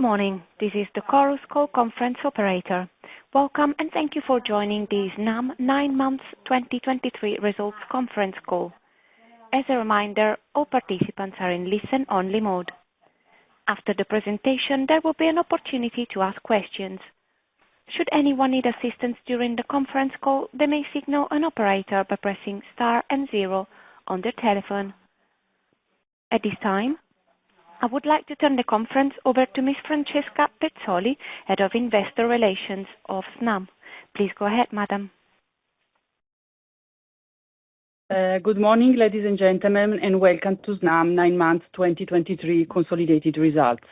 morning. This is the Chorus Call conference operator. Welcome, and thank you for joining the Snam 9 months 2023 results conference call. As a reminder, all participants are in listen-only mode. After the presentation, there will be an opportunity to ask questions. Should anyone need assistance during the conference call, they may signal an operator by pressing star and 0 on their telephone. At this time, I would like to turn the conference over to Ms. Francesca Pezzoli, Head of Investor Relations of Snam. Please go ahead, madam. Good morning, ladies and gentlemen, and welcome to Snam 9 months 2023 consolidated results.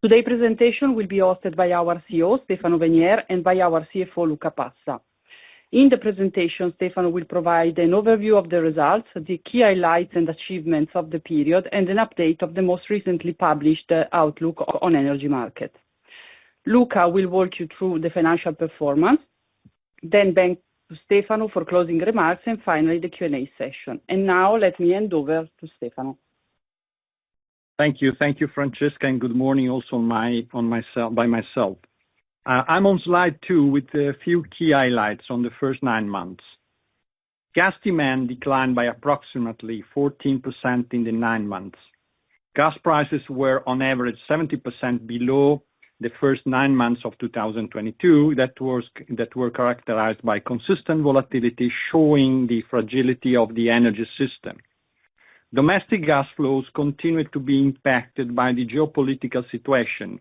Today's presentation will be hosted by our CEO, Stefano Venier, and by our CFO, Luca Passa. In the presentation, Stefano will provide an overview of the results, the key highlights and achievements of the period, and an update of the most recently published outlook on energy markets. Luca will walk you through the financial performance, then back to Stefano for closing remarks, and finally the Q&A session. And now let me hand over to Stefano. Thank you, Francesca, and good morning also by myself. I'm on slide 2 with a few key highlights on the first 9 months. Gas demand declined by approximately 14% in the 9 months. Gas prices were on average 70% below the first 9 months of 2022 that were characterized by consistent volatility, showing the fragility of the energy system. Domestic gas flows continued to be impacted by the geopolitical situation.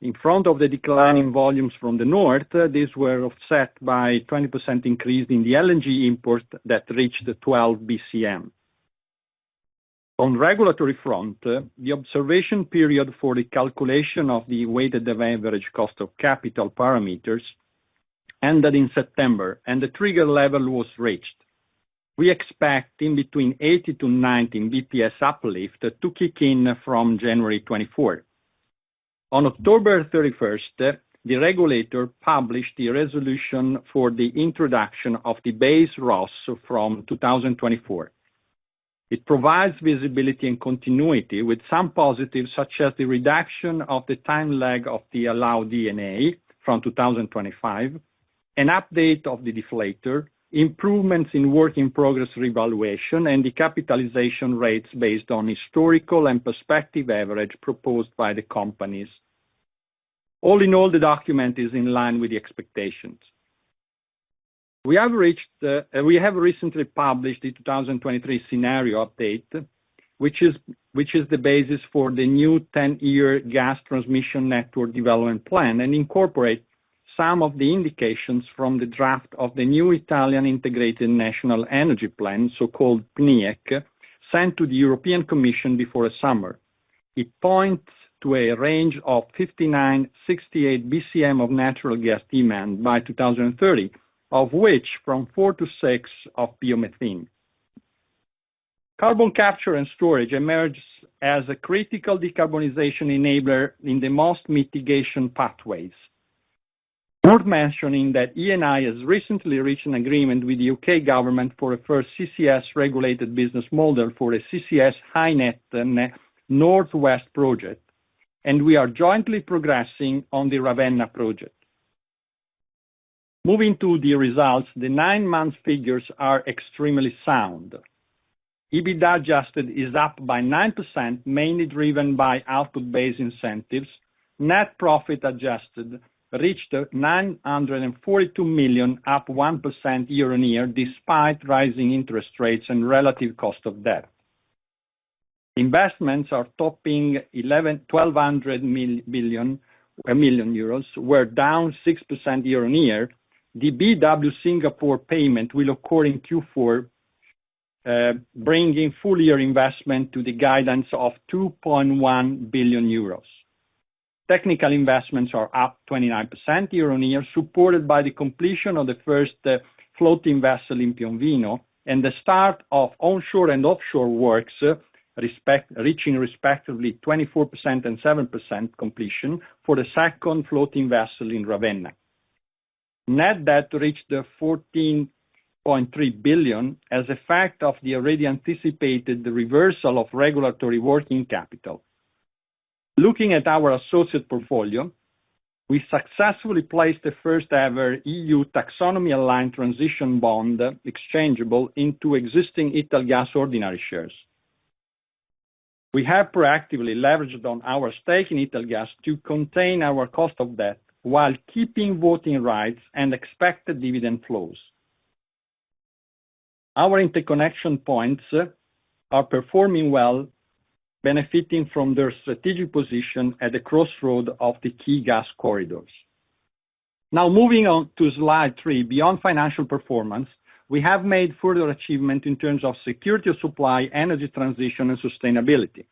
In front of the declining volumes from the north, these were offset by 20% increase in the LNG import that reached 12 BCM. On regulatory front, the observation period for the calculation of the weighted average cost of capital parameters ended in September, and the trigger level was reached. We expect in between 80 to 90 BPS uplift to kick in from January 24. On October 31st, the regulator published the resolution for the introduction of the base ROSS from 2024. It provides visibility and continuity with some positives, such as the reduction of the time lag of the allowed DNA from 2025, an update of the deflator, improvements in work-in-progress revaluation, and the capitalization rates based on historical and prospective average proposed by the companies. All in all, the document is in line with the expectations. We have recently published the 2023 scenario update, which is the basis for the new 10-year gas transmission network development plan, and incorporate some of the indications from the draft of the new Italian Integrated National Energy Plan, so-called PNIEC, sent to the European Commission before the summer. It points to a range of 59-68 BCM of natural gas demand by 2030, of which from 4 to 6 of biomethane. Carbon capture and storage emerges as a critical decarbonization enabler in the most mitigation pathways. Worth mentioning that Eni has recently reached an agreement with the UK government for a first CCS regulated business model for a CCS HyNet Northwest project, and we are jointly progressing on the Ravenna project. Moving to the results, the 9-month figures are extremely sound. EBITDA adjusted is up by 9%, mainly driven by output-based incentives. Net profit adjusted reached 942 million, up 1% year-on-year, despite rising interest rates and relative cost of debt. Investments are topping 1,200 million euros, were down 6% year-on-year. The BW Singapore payment will occur in Q4, bringing full-year investment to the guidance of 2.1 billion euros. Technical investments are up 29% year-on-year, supported by the completion of the first floating vessel in Piombino and the start of onshore and offshore works, reaching respectively 24% and 7% completion for the second floating vessel in Ravenna. Net debt reached 14.3 billion as a fact of the already anticipated reversal of regulatory working capital. Looking at our associate portfolio, we successfully placed the first-ever EU taxonomy-aligned transition bond exchangeable into existing Italgas ordinary shares. We have proactively leveraged on our stake in Italgas to contain our cost of debt while keeping voting rights and expected dividend flows. Our interconnection points are performing well, benefiting from their strategic position at the crossroad of the key gas corridors. Now, moving on to slide 3, beyond financial performance, we have made further achievement in terms of security of supply, energy transition, and sustainability.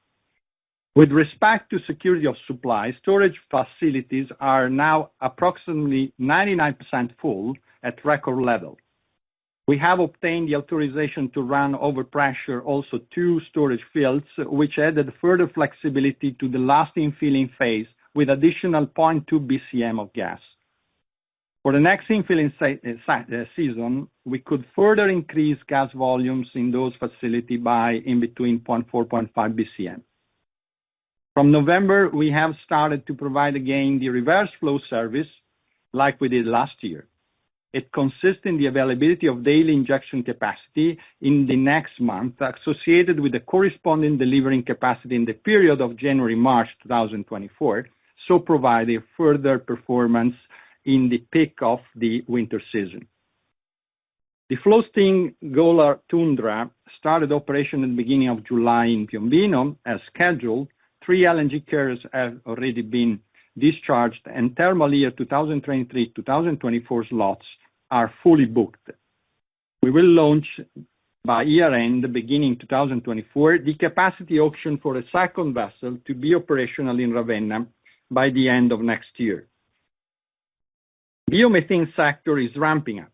With respect to security of supply, storage facilities are now approximately 99% full at record level. We have obtained the authorization to run over pressure also 2 storage fields, which added further flexibility to the last infilling phase with additional 0.2 BCM of gas. For the next infilling season, we could further increase gas volumes in those facilities by in between 0.4, 0.5 BCM. From November, we have started to provide again the reverse flow service like we did last year. It consists in the availability of daily injection capacity in the next month associated with the corresponding delivering capacity in the period of January-March 2024, so providing further performance in the peak of the winter season. The floating Golar Tundra started operation at the beginning of July in Piombino as scheduled. 3 LNG carriers have already been discharged, and thermal year 2023-2024 slots are fully booked. We will launch by year-end, beginning 2024, the capacity auction for a second vessel to be operational in Ravenna by the end of next year. Biomethane sector is ramping up.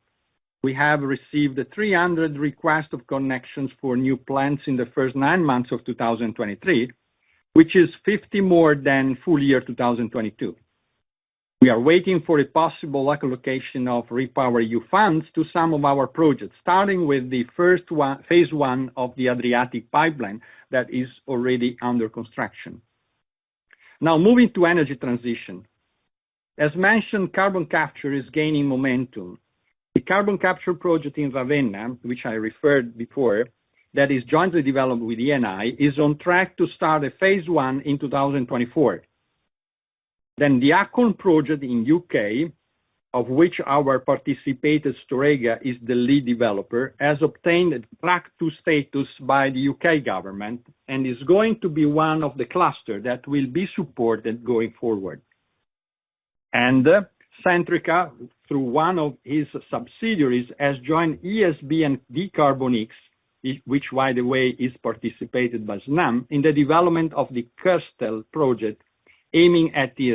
We have received 300 requests of connections for new plants in the first 9 months of 2023, which is 50 more than full year 2022. We are waiting for a possible allocation of REPowerEU funds to some of our projects, starting with the phase 1 of the Adriatic pipeline that is already under construction. Now, moving to energy transition. As mentioned, carbon capture is gaining momentum. The carbon capture project in Ravenna, which I referred before, that is jointly developed with ENI, is on track to start a phase 1 in 2024. Then the Acorn project in UK, of which our participated Storegga is the lead developer, has obtained a Track 2 status by the UK government and is going to be one of the cluster that will be supported going forward. And Centrica, through one of his subsidiaries, has joined ESB and Decarbonix, which, by the way, is participated by Snam, in the development of the Kerstel project, aiming at the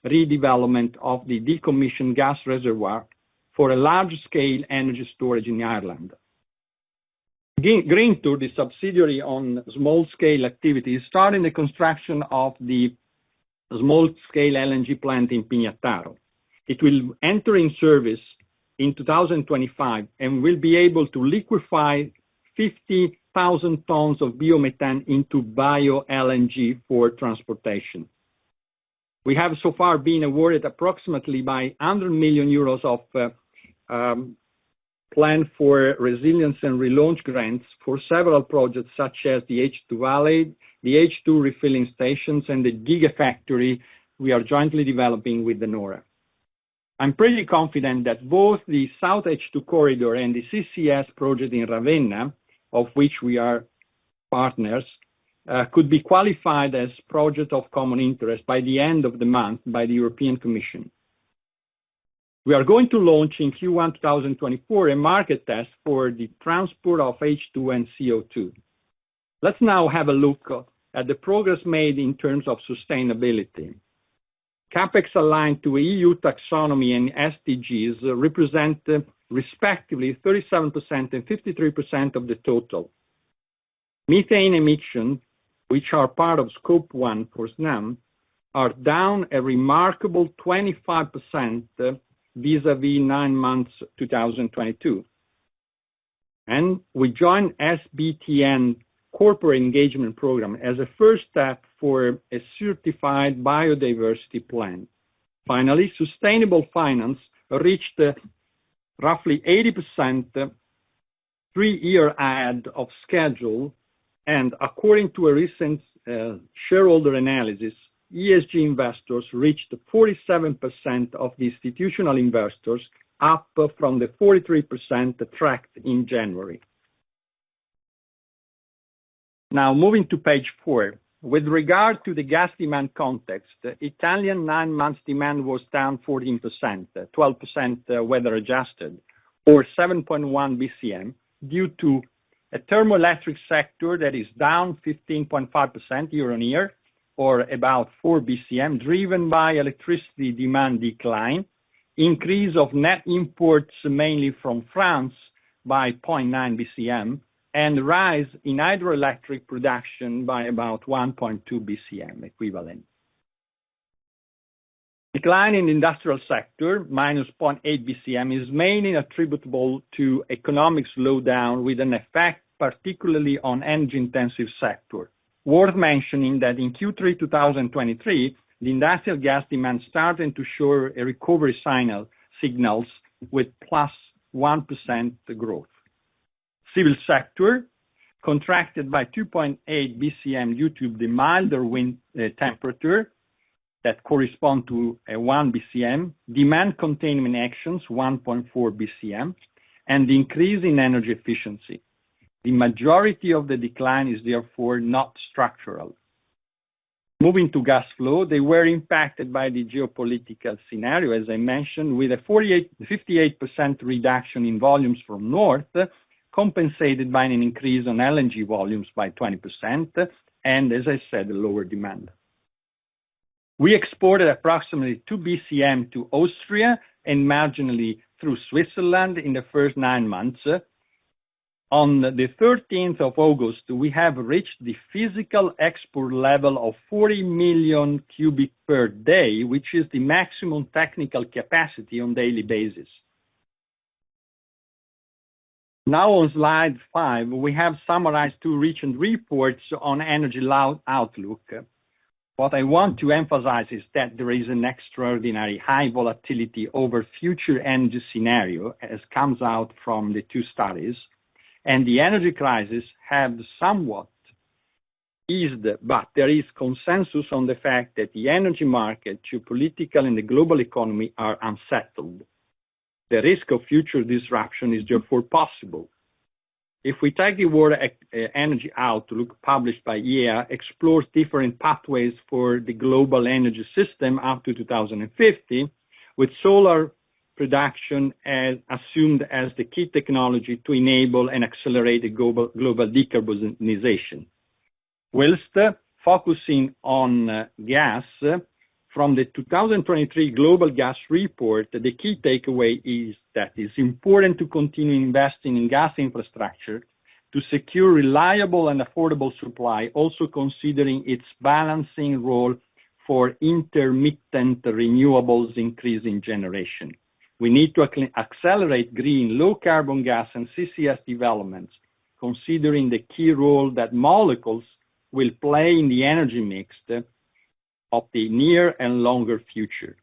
redevelopment of the decommissioned gas reservoir for a large-scale energy storage in Ireland. Greentour, the subsidiary on small-scale activities, starting the construction of the small-scale LNG plant in Pignataro. It will enter in service in 2025 and will be able to liquefy 50,000 tons of biomethane into bio-LNG for transportation. We have so far been awarded approximately by 100 million euros of plan for resilience and relaunch grants for several projects such as the H2 Valley, the H2 refilling stations, and the Gigafactory we are jointly developing with the NORA. I'm pretty confident that both the South H2 corridor and the CCS project in Ravenna, of which we are partners, could be qualified as project of common interest by the end of the month by the European Commission. We are going to launch in Q1 2024 a market test for the transport of H2 and CO2. Let's now have a look at the progress made in terms of sustainability. CapEx aligned to EU taxonomy and SDGs represent respectively 37% and 53% of the total. Methane emissions, which are part of Scope 1 for Snam, are down a remarkable 25% vis-à-vis 9 months 2022. And we joined SBTN corporate engagement program as a first step for a certified biodiversity plan. Finally, sustainable finance reached roughly 80% 3-year ahead of schedule, and according to a recent shareholder analysis, ESG investors reached 47% of the institutional investors, up from the 43% tracked in January. Now, moving to page 4. With regard to the gas demand context, Italian 9 months demand was down 14%, 12% weather adjusted, or 7.1 BCM, due to a thermoelectric sector that is down 15.5% year on year, or about 4 BCM, driven by electricity demand decline, increase of net imports mainly from France by 0.9 BCM, and rise in hydroelectric production by about 1.2 BCM equivalent. Decline in the industrial sector, minus 0.8 BCM, is mainly attributable to economic slowdown with an effect particularly on energy-intensive sector. Worth mentioning that in Q3 2023, the industrial gas demand started to show a recovery signals with plus 1% growth. Civil sector contracted by 2.8 BCM due to the milder wind temperature that correspond to 1 BCM, demand containment actions 1.4 BCM, and the increase in energy efficiency. The majority of the decline is therefore not structural. Moving to gas flow, they were impacted by the geopolitical scenario, as I mentioned, with a 58% reduction in volumes from north, compensated by an increase on LNG volumes by 20%, and as I said, lower demand. We exported approximately 2 BCM to Austria and marginally through Switzerland in the first 9 months. On the 13th of August, we have reached the physical export level of 40 million cubic per day, which is the maximum technical capacity on daily basis. Now on slide 5, we have summarized 2 recent reports on energy outlook. What I want to emphasize is that there is an extraordinary high volatility over future energy scenario, as comes out from the 2 studies, and the energy crisis have somewhat eased, but there is consensus on the fact that the energy market, geopolitical, and the global economy are unsettled. The risk of future disruption is therefore possible. If we take the World Energy Outlook published by IEA, explores different pathways for the global energy system up to 2050, with solar production as assumed as the key technology to enable and accelerate the global decarbonization. Whilst focusing on gas, from the 2023 Global Gas Report, the key takeaway is that it's important to continue investing in gas infrastructure to secure reliable and affordable supply, also considering its balancing role for intermittent renewables increasing generation. We need to accelerate green, low-carbon gas and CCS developments, considering the key role that molecules will play in the energy mix of the near and longer future.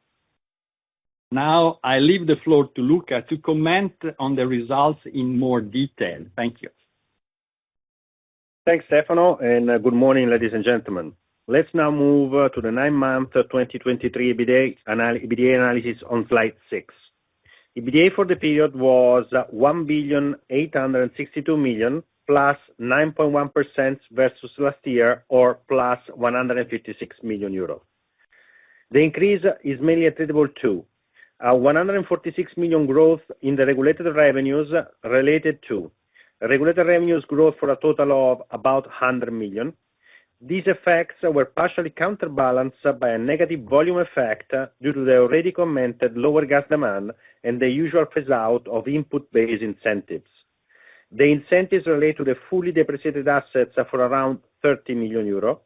Now, I leave the floor to Luca to comment on the results in more detail. Thank you. Thanks, Stefano, and good morning, ladies and gentlemen. Let's now move to the 9-month 2023 EBITDA analysis on slide 6. EBITDA for the period was 1,862 million, plus 9.1% versus last year, or plus 156 million euros. The increase is mainly attributable to 146 million growth in the regulated revenues related to regulated revenues growth for a total of about 100 million. These effects were partially counterbalanced by a negative volume effect due to the already commented lower gas demand and the usual phase-out of input-based incentives. The incentives relate to the fully depreciated assets for around 30 million euro,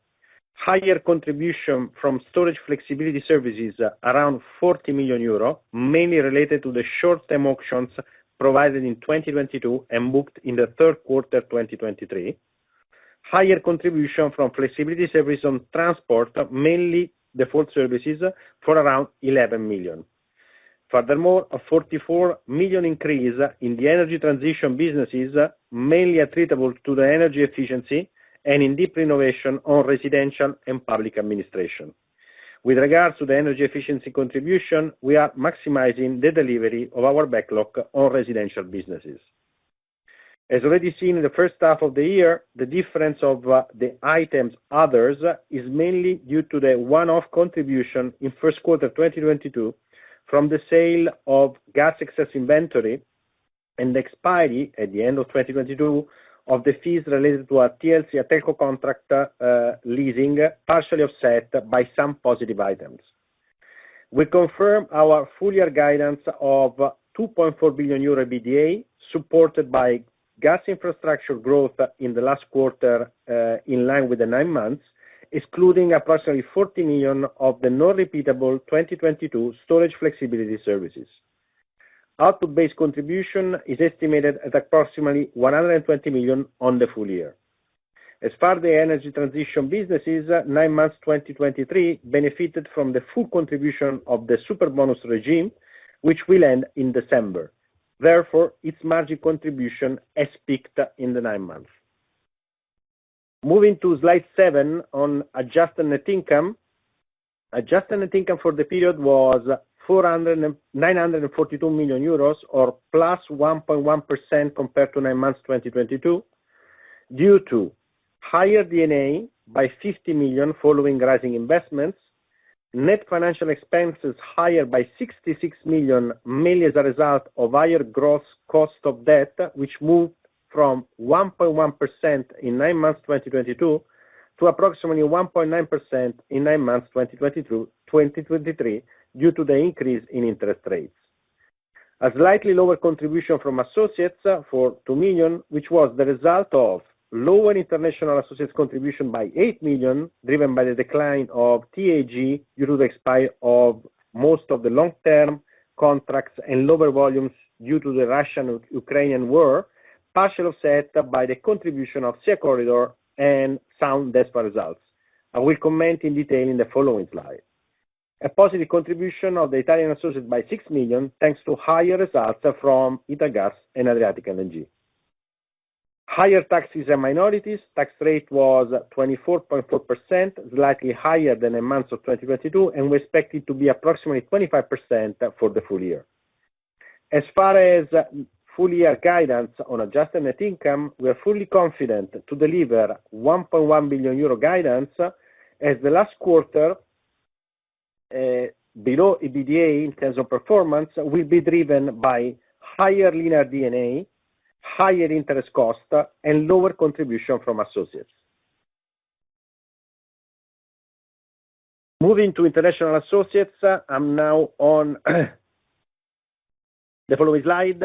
higher contribution from storage flexibility services around 40 million euro, mainly related to the short-term auctions provided in 2022 and booked in the third quarter 2023, higher contribution from flexibility service on transport, mainly default services, for around 11 million. Furthermore, a 44 million increase in the energy transition businesses, mainly attributable to the energy efficiency and in deep renovation on residential and public administration. With regards to the energy efficiency contribution, we are maximizing the delivery of our backlog on residential businesses. As already seen in the first half of the year, the difference of the items others is mainly due to the one-off contribution in first quarter 2022 from the sale of gas excess inventory and the expiry at the end of 2022 of the fees related to a TLC, a telco contract leasing, partially offset by some positive items. We confirm our full year guidance of 2.4 billion euro EBITDA, supported by gas infrastructure growth in the last quarter, in line with the 9 months, excluding approximately 40 million of the non-repeatable 2022 storage flexibility services. Output-based contribution is estimated at approximately 120 million on the full year. As far as the energy transition businesses, 9 months 2023 benefited from the full contribution of the Superbonus regime, which will end in December. Therefore, its margin contribution has peaked in the 9 months. Moving to slide 7 on adjusted net income. Adjusted net income for the period was 942 million euros, or plus 1.1% compared to 9 months 2022, due to higher D&A by 50 million following rising investments, net financial expenses higher by 66 million, mainly as a result of higher gross cost of debt, which moved from 1.1% in 9 months 2022 to approximately 1.9% in 9 months 2023 due to the increase in interest rates. A slightly lower contribution from associates for 2 million, which was the result of lower international associates contribution by 8 million, driven by the decline of TAG due to the expiry of most of the long-term contracts and lower volumes due to the Russian-Ukrainian war, partially offset by the contribution of Sea Corridor and sound DESFA results. I will comment in detail in the following slide. A positive contribution of the Italian associates by 6 million, thanks to higher results from Italgas and Adriatic LNG. Higher taxes and minorities. Tax rate was 24.4%, slightly higher than in months of 2022, and we expect it to be approximately 25% for the full year. As far as full year guidance on adjusted net income, we are fully confident to deliver 1.1 billion euro guidance, as the last quarter below EBITDA in terms of performance will be driven by higher linear D&A, higher interest cost, and lower contribution from associates. Moving to international associates, I'm now on the following slide.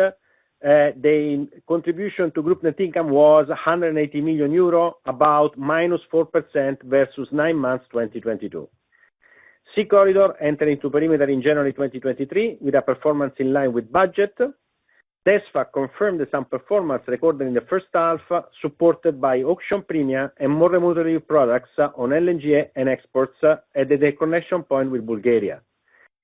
The contribution to group net income was 180 million euro, about -4% versus 9 months 2022. Sea Corridor entered into perimeter in January 2023 with a performance in line with budget. DESFA confirmed the sound performance recorded in the first half, supported by auction premia and more remunerative products on LNG and exports at the connection point with Bulgaria.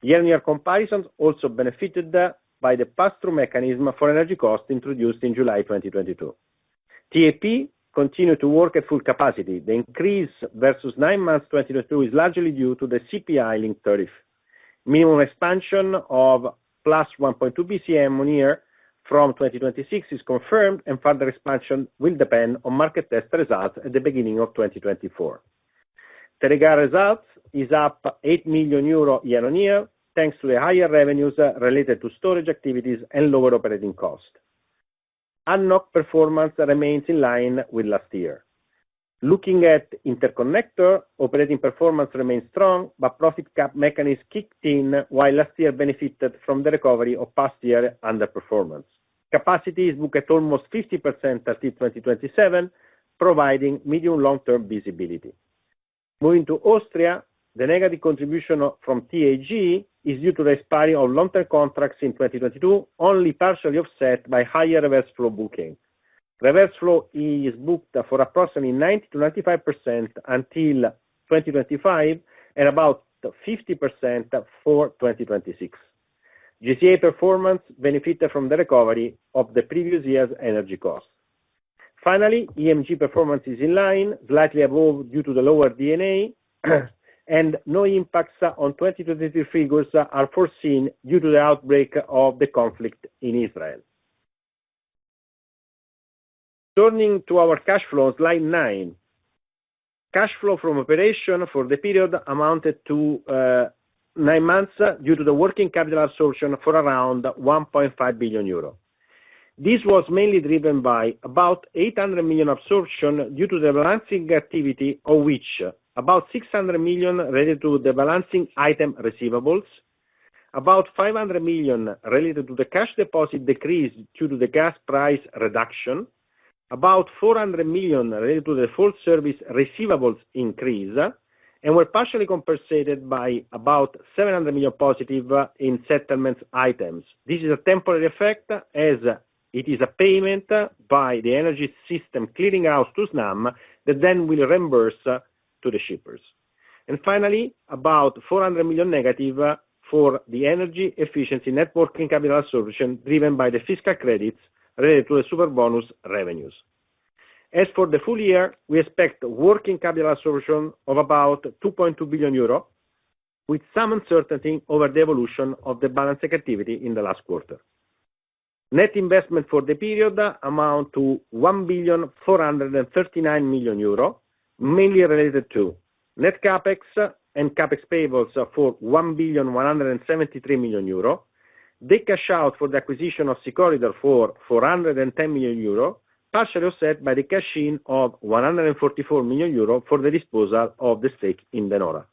Year-on-year comparisons also benefited by the pass-through mechanism for energy costs introduced in July 2022. TAP continued to work at full capacity. The increase versus 9 months 2022 is largely due to the CPI-linked tariff. Minimum expansion of plus 1.2 BCM on year from 2026 is confirmed, and further expansion will depend on market test results at the beginning of 2024. Teréga results is up 8 million euro year-on-year, thanks to the higher revenues related to storage activities and lower operating costs. ADNOC performance remains in line with last year. Looking at interconnector, operating performance remains strong, but profit cap mechanism kicked in, while last year benefited from the recovery of past year underperformance. Capacity is booked at almost 50% until 2027, providing medium long-term visibility. Moving to Austria, the negative contribution from TAG is due to the expiry of long-term contracts in 2022, only partially offset by higher reverse flow booking. Reverse flow is booked for approximately 90 to 95% until 2025 and about 50% for 2026. GCA performance benefited from the recovery of the previous year's energy costs. Finally, EMG performance is in line, slightly above due to the lower D&A, and no impacts on 2023 figures are foreseen due to the outbreak of the conflict in Israel. Turning to our cash flow, slide 9. Cash flow from operation for the period amounted to 9 months due to the working capital absorption for around 1.5 billion euro. This was mainly driven by about 800 million absorption due to the balancing activity, of which about 600 million related to the balancing item receivables, about 500 million related to the cash deposit decrease due to the gas price reduction, about 400 million related to the full service receivables increase, and were partially compensated by about 700 million positive in settlements items. This is a temporary effect as it is a payment by the energy system clearing house to Snam that then will reimburse to the shippers. And finally, about 400 million negative for the energy efficiency net working capital absorption driven by the fiscal credits related to the Superbonus revenues. As for the full year, we expect working capital absorption of about 2.2 billion euro, with some uncertainty over the evolution of the balancing activity in the last quarter. Net investment for the period amount to 1.439 billion euro, mainly related to net capex and capex payables for 1.173 billion euro, the cash out for the acquisition of Sea Corridor for 410 million euro, partially offset by the cash in of 144 million euro for the disposal of the stake in De Nora.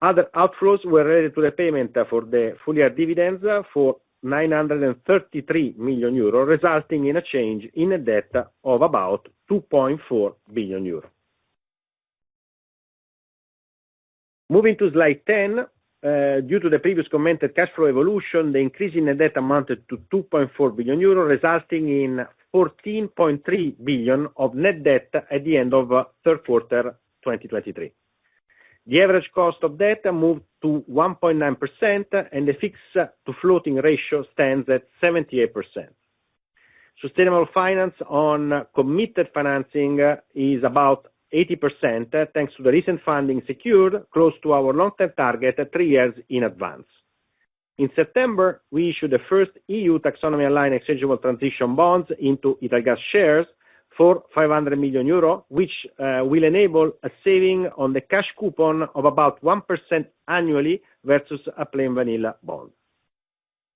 Other outflows were related to the payment for the full year dividends for 933 million euro, resulting in a change in a debt of about 2.4 billion euro. Moving to slide 10, due to the previous commented cash flow evolution, the increase in the debt amounted to 2.4 billion euro, resulting in 14.3 billion of net debt at the end of third quarter 2023. The average cost of debt moved to 1.9% and the fixed to floating ratio stands at 78%. Sustainable finance on committed financing is about 80% thanks to the recent funding secured close to our long-term target 3 years in advance. In September, we issued the first EU taxonomy-aligned exchangeable transition bonds into Italgas shares for 500 million euro, which will enable a saving on the cash coupon of about 1% annually versus a plain vanilla bond.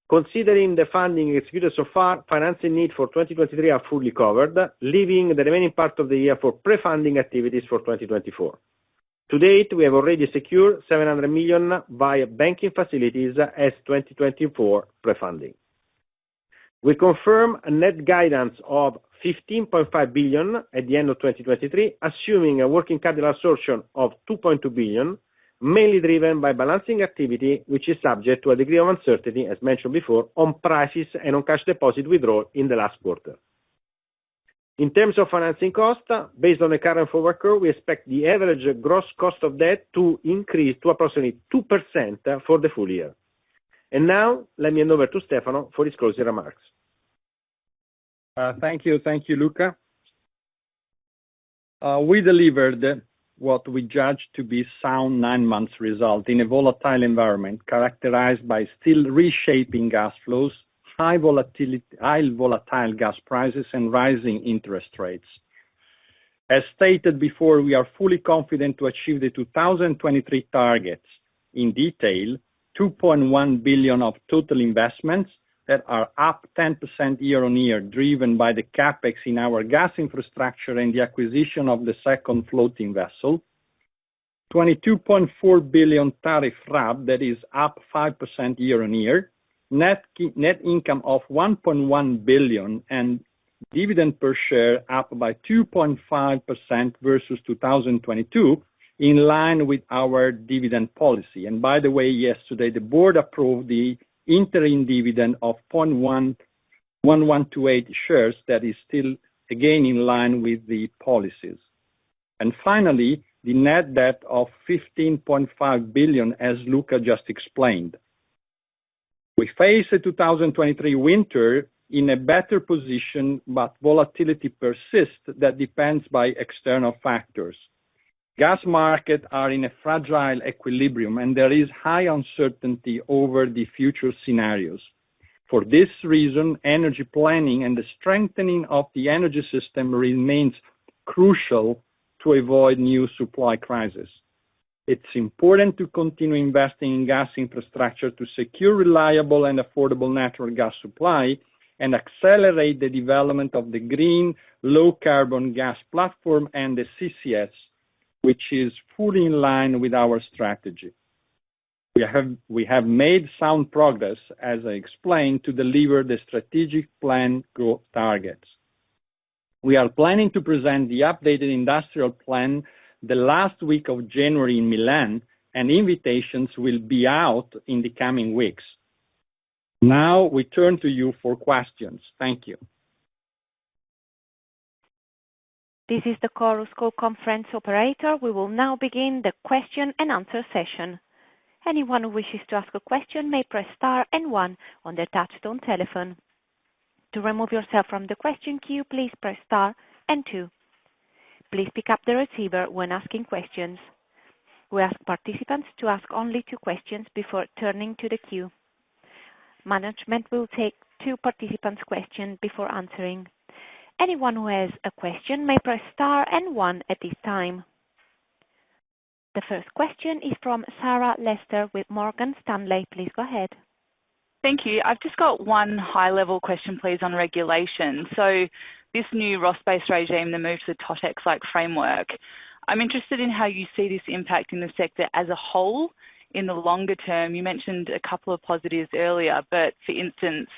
Considering the funding executed so far, financing needs for 2023 are fully covered, leaving the remaining part of the year for pre-funding activities for 2024. To date, we have already secured 700 million via banking facilities as 2024 pre-funding. We confirm a net guidance of 15.5 billion at the end of 2023, assuming a working capital absorption of 2.2 billion, mainly driven by balancing activity, which is subject to a degree of uncertainty, as mentioned before, on prices and on cash deposit withdrawal in the last quarter. In terms of financing cost, based on the current forward curve, we expect the average gross cost of debt to increase to approximately 2% for the full year. And now, let me hand over to Stefano for his closing remarks. Thank you, Luca. We delivered what we judge to be sound 9 months result in a volatile environment characterized by still reshaping gas flows, high volatile gas prices, and rising interest rates. As stated before, we are fully confident to achieve the 2023 targets. In detail, 2.1 billion of total investments that are up 10% year-on-year, driven by the capex in our gas infrastructure and the acquisition of the second floating vessel. 22.4 billion tariff RAB that is up 5% year-on-year. Net income of 1.1 billion and dividend per share up by 2.5% versus 2022, in line with our dividend policy. And by the way, yesterday the board approved the interim dividend of 0.1 1128 shares, that is still again in line with the policies. And finally, the net debt of 15.5 billion, as Luca just explained. We face a 2023 winter in a better position, but volatility persists that depends by external factors. Gas markets are in a fragile equilibrium, and there is high uncertainty over the future scenarios. For this reason, energy planning and the strengthening of the energy system remains crucial to avoid new supply crises. It's important to continue investing in gas infrastructure to secure reliable and affordable natural gas supply and accelerate the development of the green, low-carbon gas platform and the CCS, which is fully in line with our strategy. We have made sound progress, as I explained, to deliver the strategic plan growth targets. We are planning to present the updated industrial plan the last week of January in Milan, and invitations will be out in the coming weeks. Now we turn to you for questions. Thank you. This is the Chorus Call conference operator. We will now begin the question and answer session. Anyone who wishes to ask a question may press star and one on their touchtone telephone. To remove yourself from the question queue, please press star and two. Please pick up the receiver when asking questions. We ask participants to ask only 2 questions before turning to the queue. Management will take 2 participants' questions before answering. Anyone who has a question may press star and one at this time. The first question is from Sarah Lester with Morgan Stanley. Please go ahead. Thank you. I've just got one high-level question, please, on regulation. So this new ROS-based regime, the move to the TOTEX-like framework, I'm interested in how you see this impacting the sector as a whole in the longer term. You mentioned a couple of positives earlier, but for instance,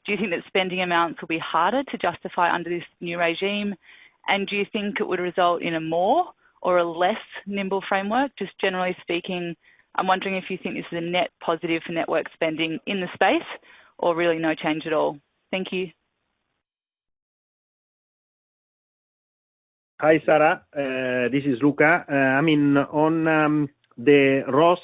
do you think that spending amounts will be harder to justify under this new regime? And do you think it would result in a more or a less nimble framework? Just generally speaking, I'm wondering if you think this is a net positive for network spending in the space or really no change at all. Thank you. Hi, Sarah. This is Luca. On the ROS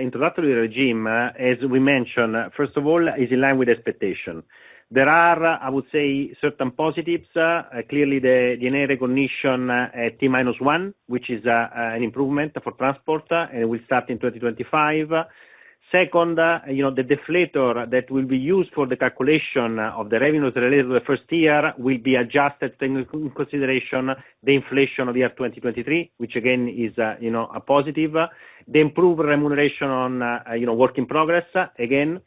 introductory regime, as we mentioned, first of all, is in line with expectation. There are, I would say, certain positives. Clearly, the DNA recognition at T-1, which is an improvement for transport, and will start in 2025. Second, the deflator that will be used for the calculation of the revenues related to the first year will be adjusted taking into consideration the inflation of year 2023, which again is, a positive. The improved remuneration on, work in progress, again.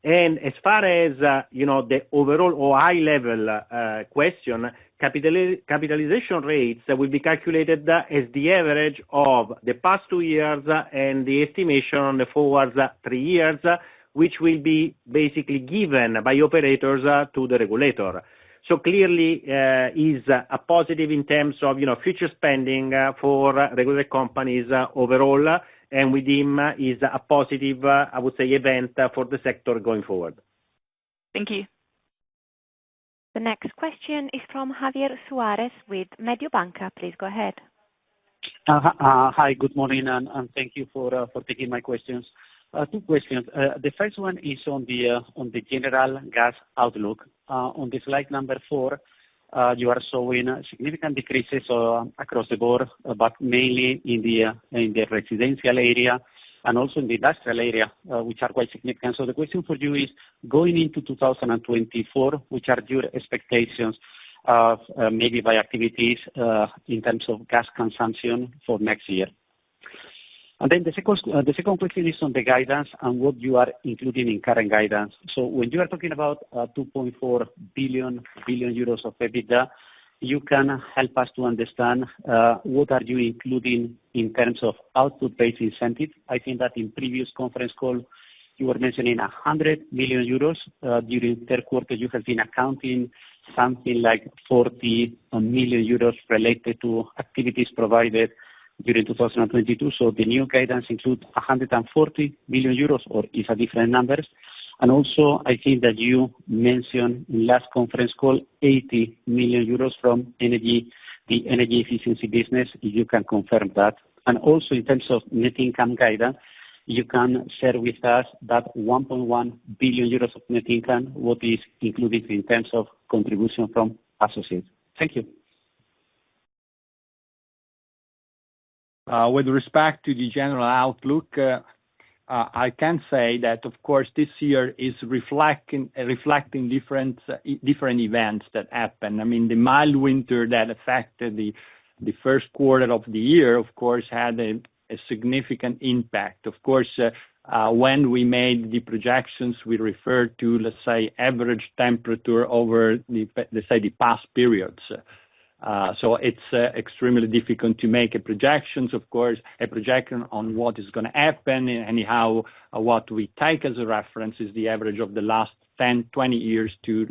And as far as, the overall or high level question, capitalization rates will be calculated as the average of the past 2 years and the estimation on the forward 3 years, which will be basically given by operators to the regulator. So clearly is a positive in terms of, future spending for regulated companies overall, and with him is a positive, I would say, event for the sector going forward. Thank you. The next question is from Javier Suarez with Mediobanca. Please go ahead. Hi, good morning, and thank you for taking my questions. 2 questions. The first one is on the general gas outlook. On the slide number 4, you are showing significant decreases across the board, but mainly in the residential area and also in the industrial area, which are quite significant. So the question for you is, going into 2024, which are your expectations of maybe by activities in terms of gas consumption for next year? And then the second question is on the guidance and what you are including in current guidance. So when you are talking about 2.4 billion euros of EBITDA, you can help us to understand what are you including in terms of output-based incentive. I think that in previous conference call, you were mentioning 100 million euros. During third quarter, you have been accounting something like 40 million euros related to activities provided during 2022. So the new guidance includes 140 million euros, or is a different numbers. And also, I think that you mentioned in last conference call 80 million euros from the energy efficiency business, if you can confirm that. And also, in terms of net income guidance, you can share with us that 1.1 billion euros of net income, what is included in terms of contribution from associates. Thank you. With respect to the general outlook, I can say that, of course, this year is reflecting different events that happen. I mean, the mild winter that affected the first quarter of the year, of course, had a significant impact. Of course, when we made the projections, we referred to, let's say, average temperature over the past periods. So it's extremely difficult to make a projection on what is going to happen. Anyhow, what we take as a reference is the average of the last 10, 20 years to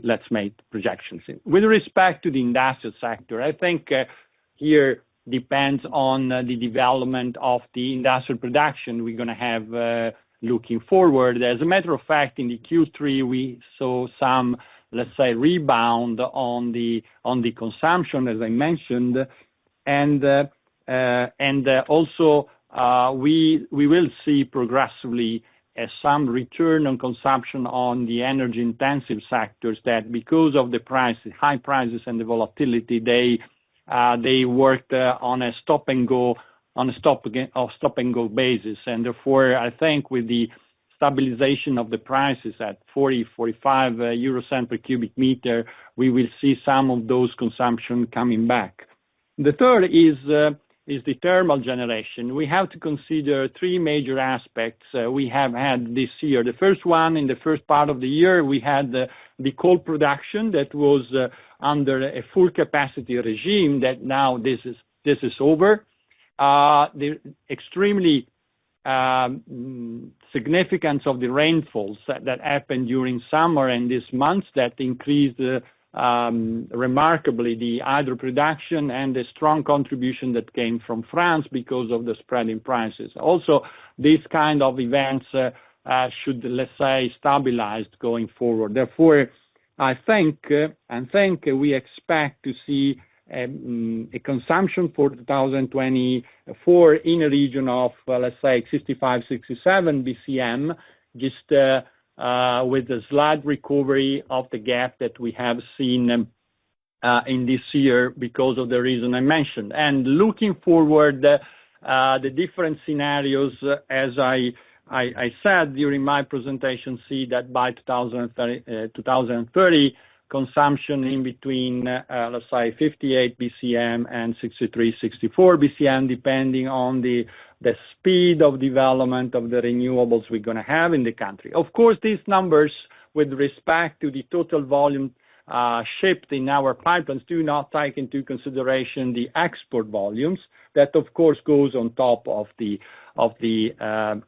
let's make projections. With respect to the industrial sector, I think here depends on the development of the industrial production we're going to have looking forward. As a matter of fact, in the Q3, we saw some, let's say, rebound on the consumption, as I mentioned, and also we will see progressively some return on consumption on the energy intensive sectors that, because of the high prices and the volatility, they worked on a stop and go basis, and therefore I think with the stabilization of the prices at 45 euro cent per cubic meter, we will see some of those consumption coming back. The third is the thermal generation. We have to consider three major aspects we have had this year. The first one, in the first part of the year, we had the coal production that was under a full capacity regime. That now this is over. The extremely significance of the rainfalls that happened during summer and these months that increased remarkably the hydro production and the strong contribution that came from France because of the spread in prices. Also, these kind of events should, let's say, stabilize going forward. Therefore, I think we expect to see a consumption for 2024 in a region of, let's say, 65, 67 BCM, just with a slight recovery of the gap that we have seen in this year because of the reason I mentioned. And looking forward, the different scenarios, as I said during my presentation, see that by 2030 consumption in between, let's say, 58 BCM and 63, 64 BCM, depending on the speed of development of the renewables we're going to have in the country. Of course, these numbers, with respect to the total volume shipped in our pipelines, do not take into consideration the export volumes. That, of course, goes on top of the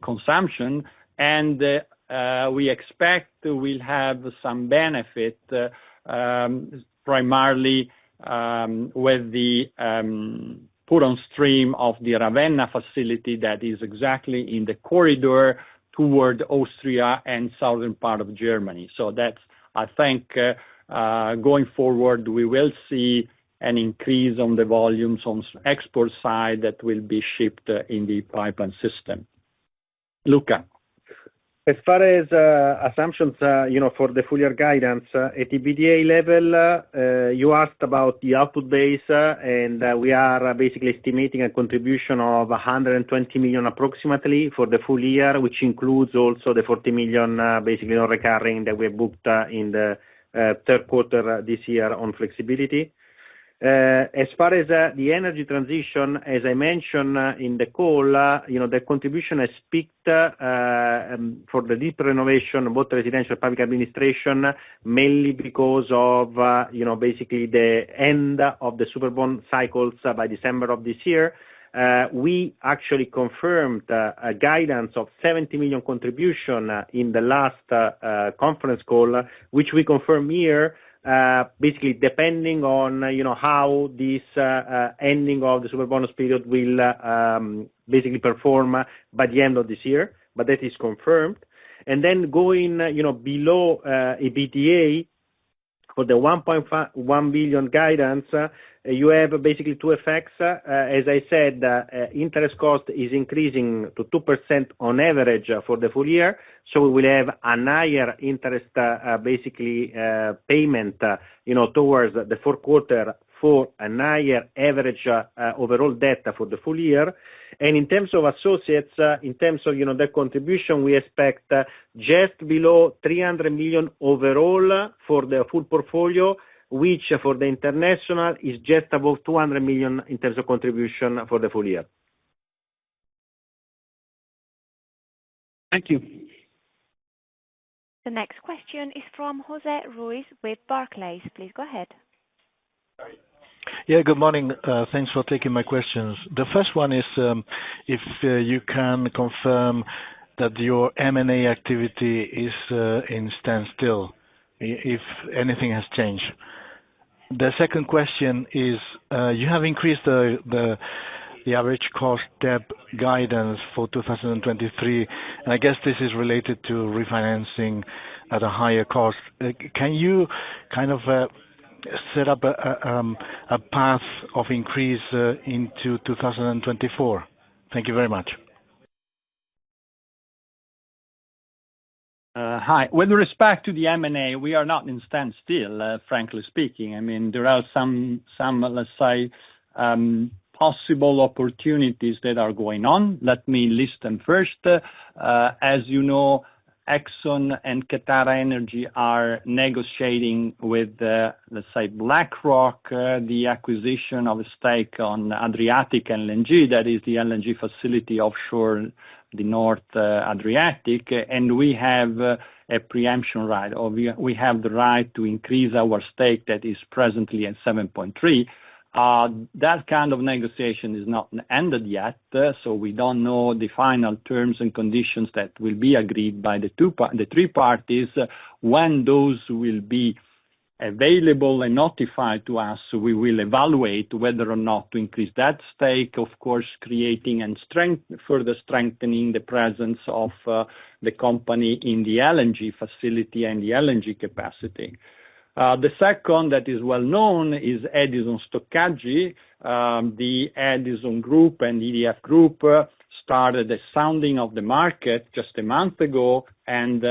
consumption, and we expect we'll have some benefit primarily with the put on stream of the Ravenna facility that is exactly in the corridor toward Austria and southern part of Germany. So that's, I think, going forward, we will see an increase on the volumes on export side that will be shipped in the pipeline system. Luca. As far as assumptions, for the full year guidance, at EBITDA level, you asked about the output base, and we are basically estimating a contribution of 120 million approximately for the full year, which includes also the 40 million basically non-recurring that we have booked in the third quarter this year on flexibility. As far as the energy transition, as I mentioned in the call, the contribution is peaked for the deep renovation, both residential and public administration, mainly because of basically the end of the Superbond cycles by December of this year. We actually confirmed a guidance of 70 million contribution in the last conference call, which we confirm here. Basically, depending on how this ending of the Superbonus period will basically perform by the end of this year, but that is confirmed. And then going, below EBITDA, for the 1.1 billion guidance, you have basically two effects. As I said, interest cost is increasing to 2% on average for the full year, so we will have a higher interest payment, towards the fourth quarter for a higher average overall debt for the full year. And in terms of associates, in terms of their contribution, we expect just below 300 million overall for the full portfolio, which for the international is just above 200 million in terms of contribution for the full year. Thank you. The next question is from Jose Ruiz with Barclays. Please go ahead. Yeah, good morning. Thanks for taking my questions. The first one is if you can confirm that your M&A activity is in standstill, if anything has changed. The second question is you have increased the average cost debt guidance for 2023, and I guess this is related to refinancing at a higher cost. Can you kind of set up a path of increase into 2024? Thank you very much. Hi. With respect to the M&A, we are not in standstill, frankly speaking. I mean, there are some, let's say, possible opportunities that are going on. Let me list them first. As you know, Exxon and QatarEnergy are negotiating with, let's say, BlackRock, the acquisition of a stake on Adriatic LNG, that is the LNG facility offshore the North Adriatic, and we have a preemption right, or we have the right to increase our stake that is presently at 7.3. That kind of negotiation is not ended yet, so we don't know the final terms and conditions that will be agreed by the three parties. When those will be available and notified to us, we will evaluate whether or not to increase that stake, of course, creating and further strengthening the presence of the company in the LNG facility and the LNG capacity. The second that is well known is Edison Stoccaggio. The Edison Group and EDF Group started the sounding of the market just a month ago, and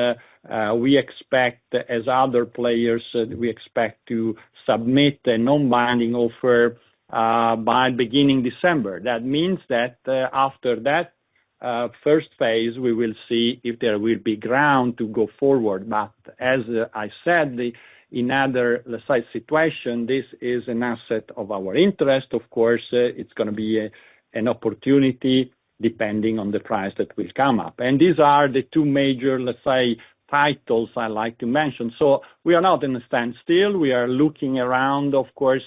we expect, as other players, we expect to submit a non-binding offer by beginning December. That means that after that first phase, we will see if there will be ground to go forward. But as I said, in other, let's say, situation, this is an asset of our interest. Of course, it's going to be an opportunity depending on the price that will come up. And these are the two major, let's say, titles I like to mention. So we are not in a standstill. We are looking around. Of course,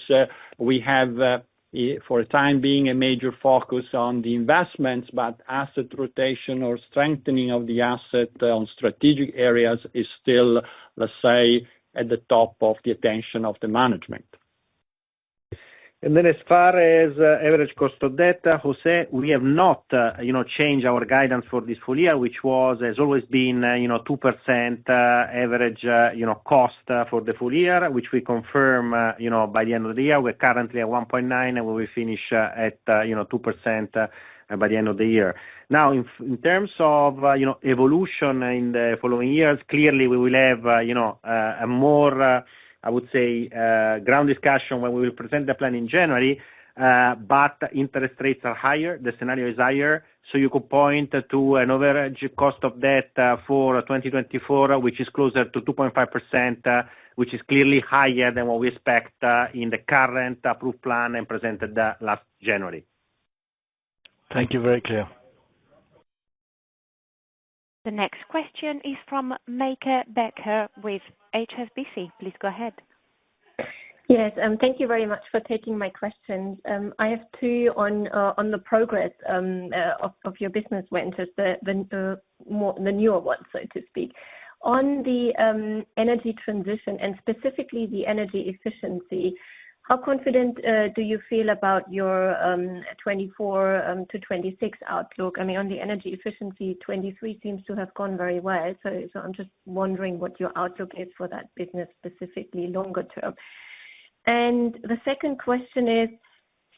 we have, for the time being, a major focus on the investments, but asset rotation or strengthening of the asset on strategic areas is still, let's say, at the top of the attention of the management. And then as far as average cost of debt, Jose, we have not, changed our guidance for this full year, which has always been, 2% average, cost for the full year, which we confirm, by the end of the year. We're currently at 1.9, and we will finish at, 2% by the end of the year. Now, in terms of, evolution in the following years, clearly we will have, a more, I would say, ground discussion when we will present the plan in January, but interest rates are higher, the scenario is higher, so you could point to an average cost of debt for 2024, which is closer to 2.5%, which is clearly higher than what we expect in the current approved plan and presented last January. Thank you, very clear. The next question is from Meike Becker with HSBC. Please go ahead. Yes, thank you very much for taking my questions. I have two on the progress of your business ventures, the newer ones, so to speak. On the energy transition and specifically the energy efficiency, How confident do you feel about your 24 to 26 outlook? I mean, on the energy efficiency, 23 seems to have gone very well. So I'm just wondering what your outlook is for that business, specifically longer term. And the second question is,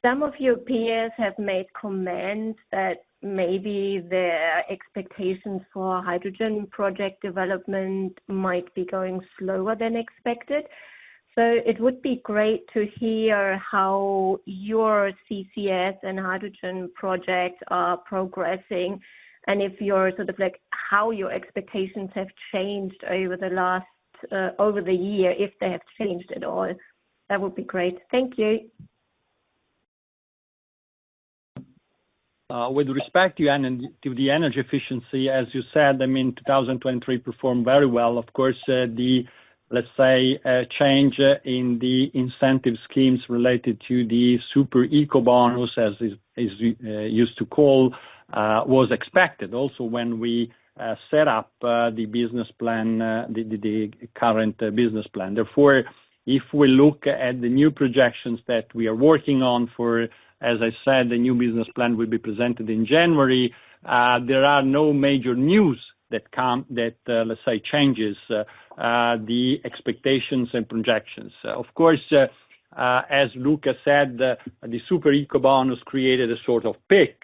some of your peers have made comments that maybe their expectations for hydrogen project development might be going slower than expected. So it would be great to hear how your CCS and hydrogen projects are progressing, and if you're sort of like how your expectations have changed over the year, if they have changed at all. That would be great. Thank you. With respect to the energy efficiency, as you said, I mean, 2023 performed very well. Of course, let's say, change in the incentive schemes related to the super eco bonus, as is used to call, was expected. Also, when we set up the business plan, the current business plan. Therefore, if we look at the new projections that we are working on for, as I said, the new business plan will be presented in January, there are no major news that let's say, changes the expectations and projections. Of course, as Luca said, the super eco bonus created a sort of peak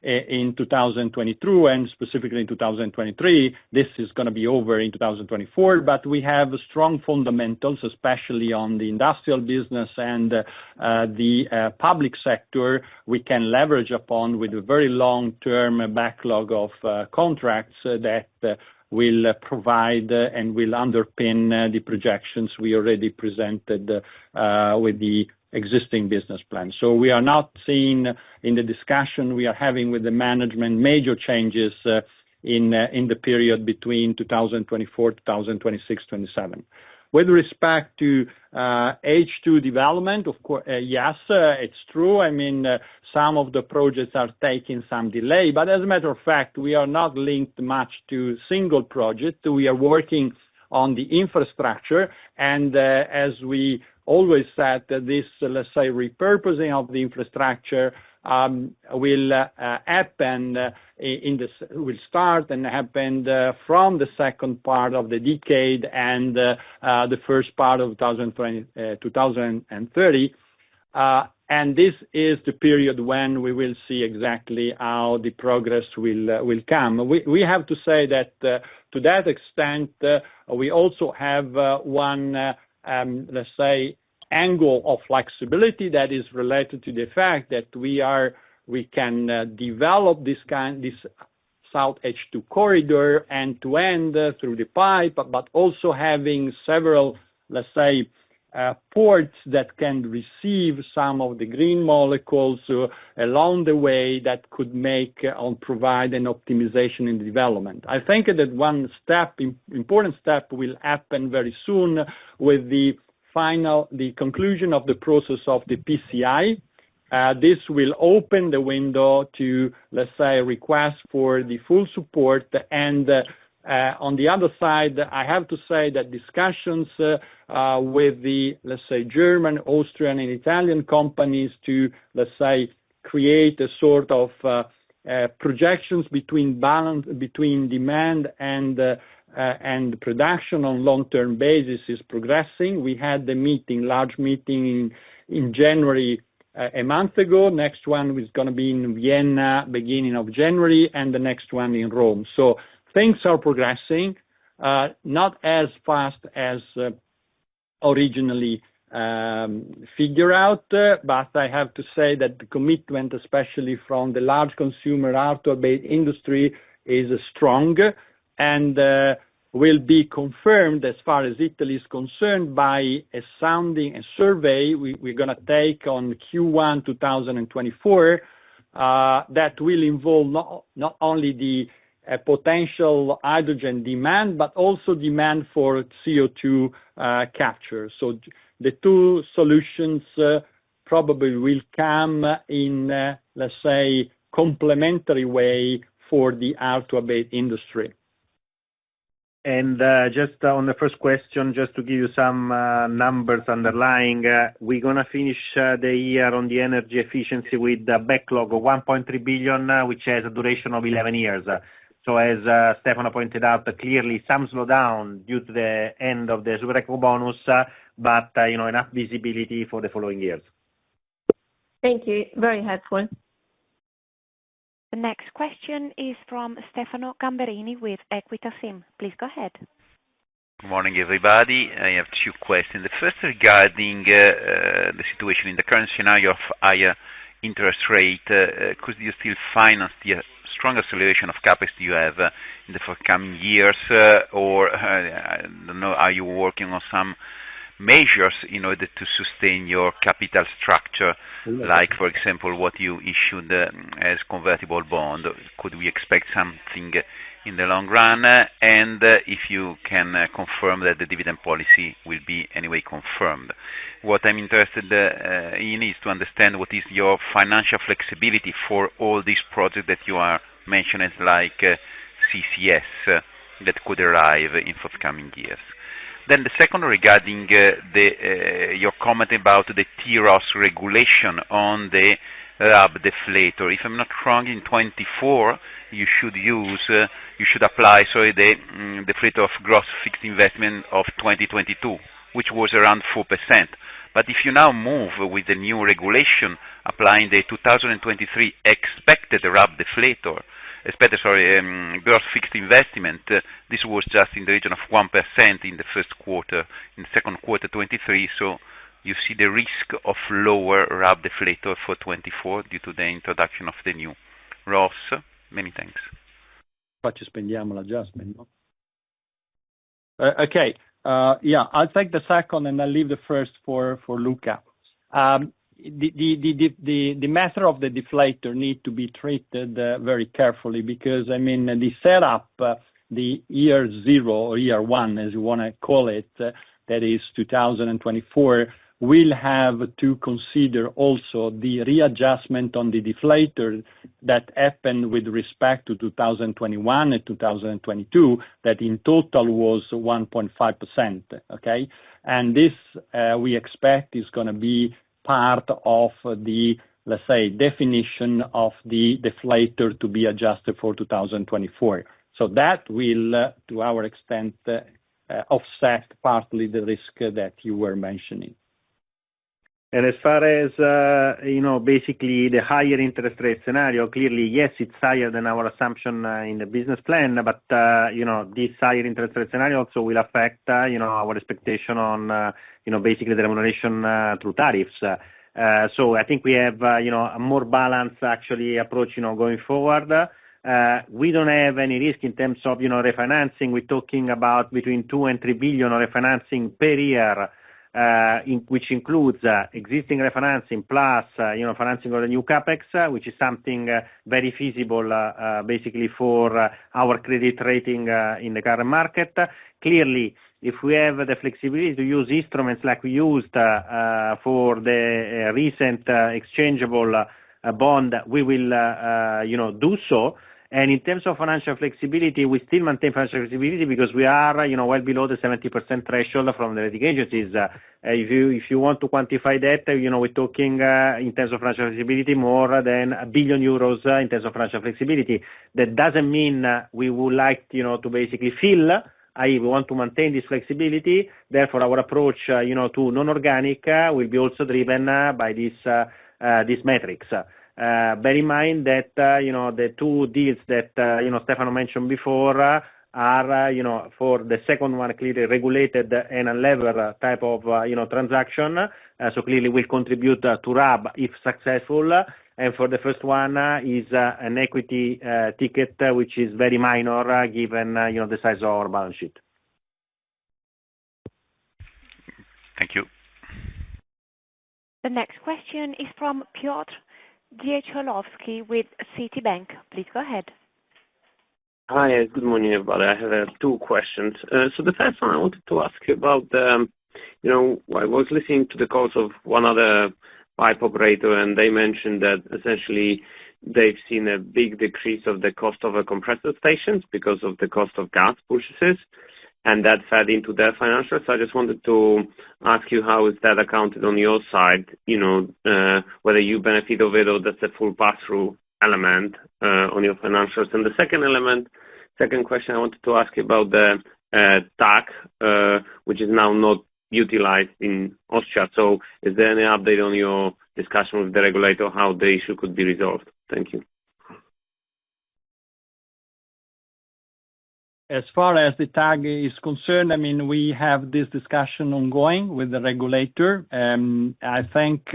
in 2022 and specifically in 2023. This is going to be over in 2024, but we have strong fundamentals, especially on the industrial business and the public sector. We can leverage upon with a very long-term backlog of contracts that will provide and will underpin the projections we already presented with the existing business plan. So we are not seeing in the discussion we are having with the management major changes in the period between 2024, 2026, 27. With respect to H2 development, of course, yes, it's true. I mean, some of the projects are taking some delay, but as a matter of fact, we are not linked much to single project. We are working on the infrastructure, and as we always said, this, let's say, repurposing of the infrastructure will happen will start and happen from the second part of the decade and the first part of 2030. And this is the period when we will see exactly how the progress will come. We have to say that to that extent, we also have one, let's say, angle of flexibility that is related to the fact that we can develop this South H2 corridor end to end through the pipe, but also having several, let's say, ports that can receive some of the green molecules along the way that could make or provide an optimization in the development. I think that one important step will happen very soon with the conclusion of the process of the PCI. This will open the window to, let's say, request for the full support. And on the other side, I have to say that discussions with the, let's say, German, Austrian, and Italian companies to, let's say, create a sort of projections between demand and production on long-term basis is progressing. We had the large meeting in January a month ago. Next one is going to be in Vienna, beginning of January, and the next one in Rome. So things are progressing, not as fast as originally figured out, but I have to say that the commitment, especially from the large consumer hard-to-abate industry, is strong and will be confirmed as far as Italy is concerned by a survey we're going to take on Q1 2024 that will involve not only the potential hydrogen demand, but also demand for CO2 capture. So the two solutions probably will come in, let's say, complementary way for the hard-to-abate industry. And just on the first question, just to give you some numbers underlying, we're going to finish the year on the energy efficiency with a backlog of 1.3 billion, which has a duration of 11 years. So as Stefano pointed out, clearly some slowdown due to the end of the super eco bonus, but enough visibility for the following years. Thank you. Very helpful. The next question is from Stefano Gamberini with Equita SIM. Please go ahead. Good morning, everybody. I have two questions. The first regarding the situation in the current scenario of higher interest rate. Could you still finance the strong acceleration of CapEx you have in the forthcoming years, or I don't know, are you working on some measures in order to sustain your capital structure, like, for example, what you issued as convertible bond? Could we expect something in the long run? And if you can confirm that the dividend policy will be anyway confirmed. What I'm interested in is to understand what is your financial flexibility for all these projects that you are mentioning, like CCS, that could arrive in forthcoming years. Then the second regarding your comment about the TROS regulation on the RAB deflator. If I'm not wrong, in 24 you should apply the deflator of gross fixed investment of 2022, which was around 4%. But if you now move with the new regulation applying the 2023 expected RAB deflator, gross fixed investment, this was just in the region of 1% in the first quarter, in the second quarter 23, so you see the risk of lower RAB deflator for 24 due to the introduction of the new ROS. Many thanks. Spendiamo l'adjustment, no? Okay. I'll take the second and I'll leave the first for Luca. The matter of the deflator need to be treated very carefully because, the setup, the year zero or year one, as you want to call it, that is 2024, will have to consider also the readjustment on the deflator that happened with respect to 2021 and 2022, that in total was 1.5%, okay? And this, we expect, is going to be part of the, let's say, definition of the deflator to be adjusted for 2024. So that will, to our extent, offset partly the risk that you were mentioning. And as far as, basically the higher interest rate scenario, clearly, yes, it's higher than our assumption in the business plan, but, this higher interest rate scenario also will affect, our expectation on, basically the remuneration through tariffs. So I think we have, a more balanced actually approach, going forward. We don't have any risk in terms of, refinancing. We're talking about between 2 and 3 billion of refinancing per year, which includes existing refinancing plus, financing of the new capex, which is something very feasible, basically for our credit rating in the current market. Clearly, if we have the flexibility to use instruments like we used for the recent exchangeable bond, we will, do so. And in terms of financial flexibility, we still maintain financial flexibility because we are, well below the 70% threshold from the rating agencies. If you want to quantify that, we're talking in terms of financial flexibility more than 1 billion euros in terms of financial flexibility. That doesn't mean we would like, to basically fill, i.e. we want to maintain this flexibility. Therefore, our approach, to non-organic will be also driven by these metrics. Bear in mind that, the two deals that, Stefano mentioned before are, for the second one, clearly regulated and unlevered type of, transaction. So clearly will contribute to RAB if successful. And for the first one is an equity ticket, which is very minor given, the size of our balance sheet. Thank you. The next question is from Piotr Dzieciolowski with Citibank. Please go ahead. Hi, good morning, everybody. I have two questions. So the first one I wanted to ask you about, I was listening to the calls of one other pipe operator, and they mentioned that essentially they've seen a big decrease of the cost of the compressor stations because of the cost of gas purchases, and that fed into their financials. So I just wanted to ask you, how is that accounted on your side? Whether you benefit of it or that's a full pass-through element on your financials. And the second question I wanted to ask you about the TAC, which is now not utilized in Austria. So is there any update on your discussion with the regulator how the issue could be resolved? Thank you. As far as the TAG is concerned, I mean, we have this discussion ongoing with the regulator. I think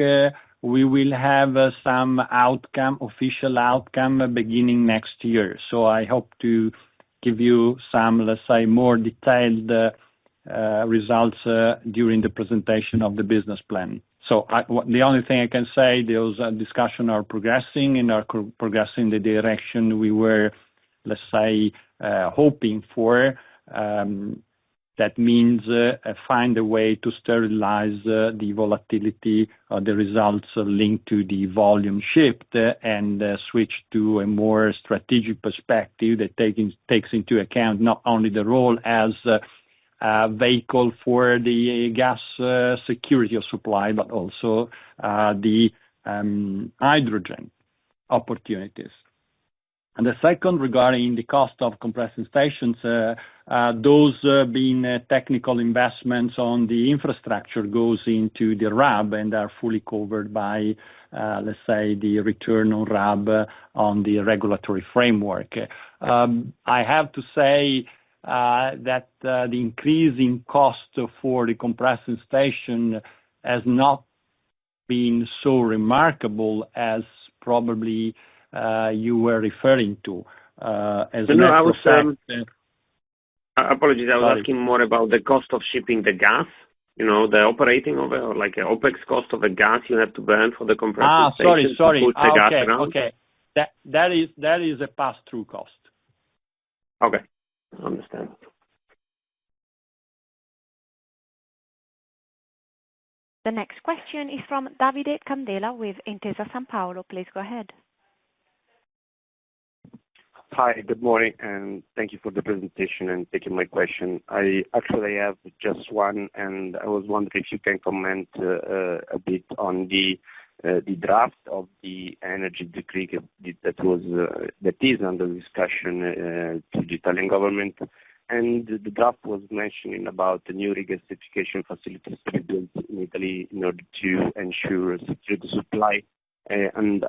we will have some official outcome beginning next year. So I hope to give you some, let's say, more detailed results during the presentation of the business plan. So the only thing I can say, those discussions are progressing and are progressing the direction we were, let's say, hoping for. That means find a way to sterilize the volatility of the results linked to the volume shift and switch to a more strategic perspective that takes into account not only the role as a vehicle for the gas security of supply, but also the hydrogen opportunities. And the second, regarding the cost of compressing stations, those being technical investments on the infrastructure goes into the RAB and are fully covered by, let's say, the return on RAB on the regulatory framework. I have to say that the increase in cost for the compressing station has not been so remarkable as probably you were referring to. As a matter of fact, apologies, I was asking more about the cost of shipping the gas, the operating of it, or like an OPEX cost of the gas you have to burn for the compressor station. Sorry. To push the gas around. Okay. That is a pass-through cost. Okay, I understand. The next question is from Davide Candela with Intesa Sanpaolo. Please go ahead. Hi, good morning, and thank you for the presentation and taking my question. I actually have just one, and I was wondering if you can comment a bit on the draft of the energy decree that is under discussion to the Italian government. And the draft was mentioning about the new regasification facilities to be built in Italy in order to ensure security supply. And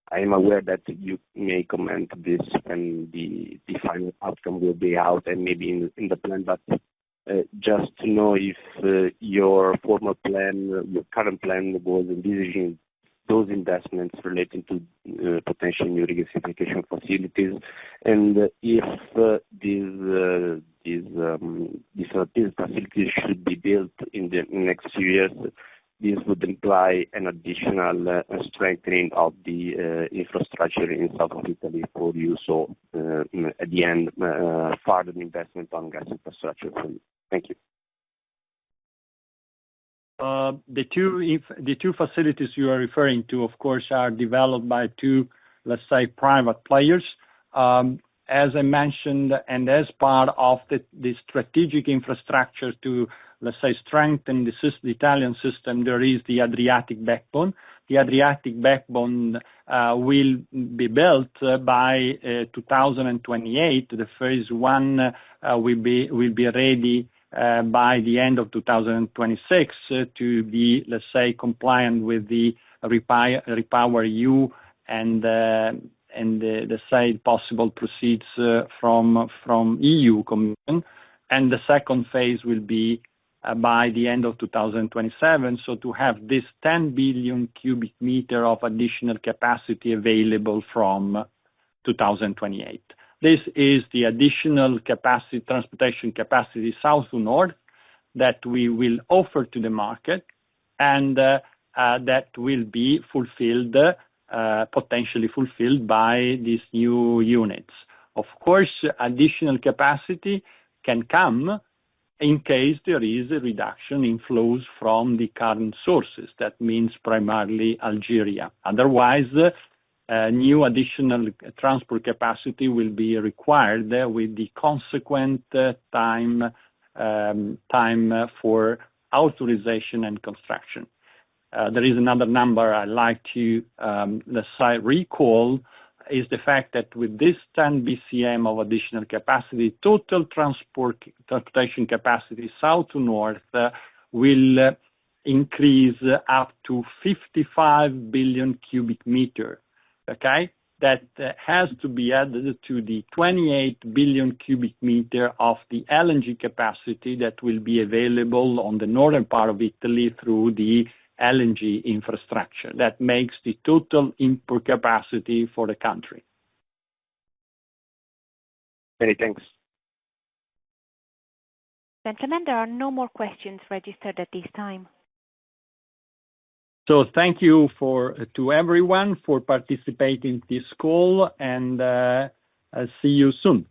I am aware that you may comment this when the final outcome will be out and maybe in the plan, but just to know if your former plan, your current plan was envisaging those investments relating to potential new regasification facilities, and if these facilities should be built in the next few years, this would imply an additional strengthening of the infrastructure in south of Italy for you. So at the end, further investment on gas infrastructure for you. Thank you. The two facilities you are referring to, of course, are developed by two, let's say, private players. As I mentioned, and as part of the strategic infrastructure to, let's say, strengthen the Italian system, there is the Adriatic backbone. The Adriatic backbone will be built by 2028. The phase one will be ready by the end of 2026 to be, let's say, compliant with the REPowerEU and the say possible proceeds from EU Commission. And the second phase will be by the end of 2027. So to have this 10 billion cubic meter of additional capacity available from 2028. This is the additional capacity, transportation capacity south to north that we will offer to the market, and that will be fulfilled, potentially fulfilled by these new units. Of course, additional capacity can come in case there is a reduction in flows from the current sources. That means primarily Algeria. Otherwise, new additional transport capacity will be required with the consequent time for authorization and construction. There is another number I'd like to recall, is the fact that with this 10 BCM of additional capacity, total transportation capacity south to north will increase up to 55 billion cubic meter. Okay, that has to be added to the 28 billion cubic meter of the LNG capacity that will be available on the northern part of Italy through the LNG infrastructure. That makes the total import capacity for the country. Many thanks. Gentlemen, there are no more questions registered at this time. So thank you to everyone for participating in this call, and I'll see you soon.